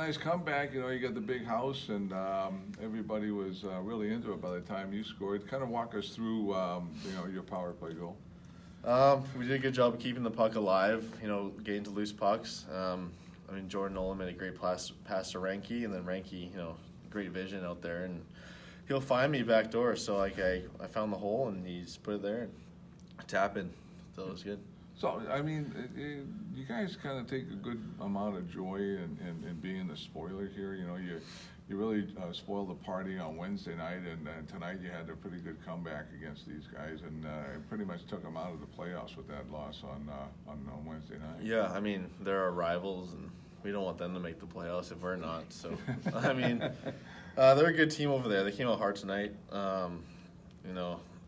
Nice comeback. You got the big house, and everybody was really into it by the time you scored. Kind of walk us through, your power play goal. We did a good job of keeping the puck alive, getting to loose pucks. Jordan Nolan made a great pass to Ranky, and then Ranky, great vision out there, and he'll find me back door. So I found the hole, and he's put it there and tap in. So it was good. So, you guys kind of take a good amount of joy in being the spoiler here. You really spoiled the party on Wednesday night, and tonight you had a pretty good comeback against these guys, and pretty much took them out of the playoffs with that loss on Wednesday night. Yeah, they're our rivals, and we don't want them to make the playoffs if we're not. So, they're a good team over there. They came out hard tonight.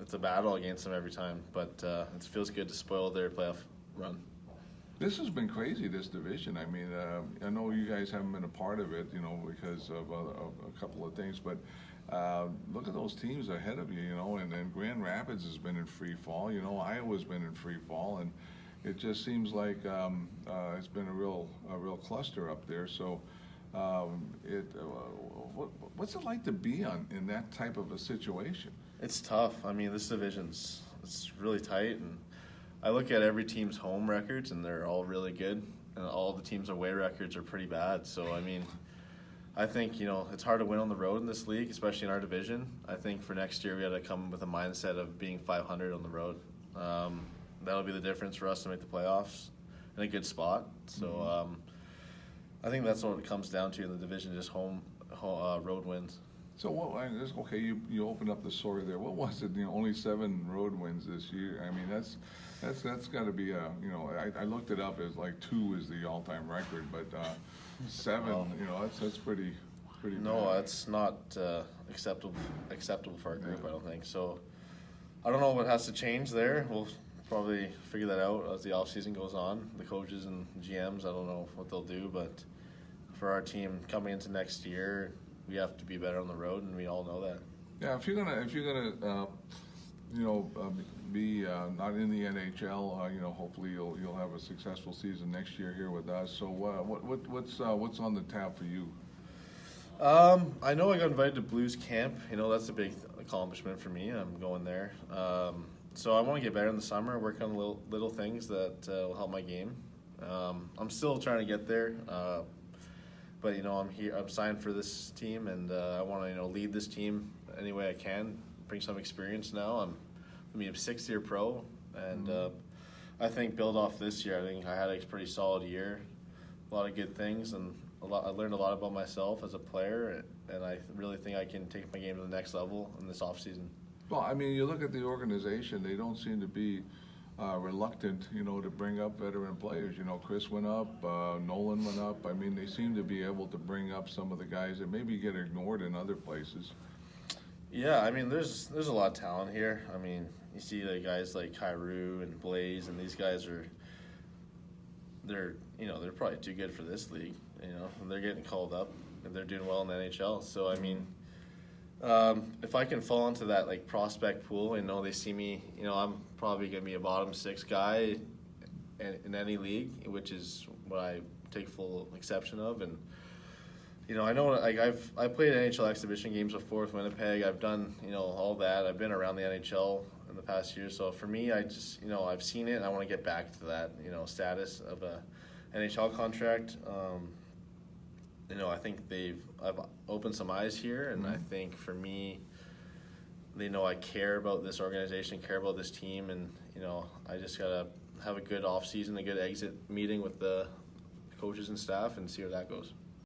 It's a battle against them every time, but it feels good to spoil their playoff run. This has been crazy, this division. I know you guys haven't been a part of it, because of a couple of things, but look at those teams ahead of you, and then Grand Rapids has been in free fall. Iowa's been in free fall, and it just seems like it's been a real cluster up there. So, what's it like to be in that type of a situation? It's tough. This it's really tight, and I look at every team's home records, and they're all really good, and all the teams' away records are pretty bad. So, I think, it's hard to win on the road in this league, especially in our division. I think for next year we got to come with a mindset of being 500 on the road. That'll be the difference for us to make the playoffs in a good spot. So, I think that's what it comes down to in the division, just road wins. So okay, you opened up the story there. What was it? Only 7 road wins this year. That's got to be I looked it up as like 2 is the all-time record, but 7, that's pretty. No, bad. that's not acceptable for our group. I don't think so. I don't know what has to change there. We'll probably figure that out as the off season goes on. The coaches and GMs, I don't know what they'll do, but for our team coming into next year, we have to be better on the road, and we all know that. Yeah, if you're gonna be not in the NHL, hopefully you'll have a successful season next year here with us. So what's on the tab for you? I know I got invited to Blues camp. That's a big accomplishment for me. I'm going there. So I want to get better in the summer, work on little things that will help my game. I'm still trying to get there. But I'm here. I'm signed for this team, and I want to lead this team any way I can. Bring some experience now. I'm a 6th-year pro, and I think build off this year. I think I had a pretty solid year, a lot of good things, and I learned a lot about myself as a player, and I really think I can take my game to the next level in this off season. Well, you look at the organization; they don't seem to be reluctant, to bring up veteran players. Chris went up, Nolan went up. They seem to be able to bring up some of the guys that maybe get ignored in other places. Yeah, there's a lot of talent here. You see the guys like Kyrou and Blaze, and these guys they're probably too good for this league. They're getting called up, and they're doing well in the NHL. So if I can fall into that prospect pool and they see me, I'm probably gonna be a bottom 6 guy in any league, which is what I take full exception of. And I know I played NHL exhibition games before with Winnipeg. I've done all that. I've been around the NHL in the past year. So for me, I just I've seen it, and I want to get back to that status of a NHL contract. I think I've opened some eyes here, and I think for me, they know I care about this organization, care about this team, and I just gotta have a good off season, a good exit meeting with the coaches and staff, and see where that goes.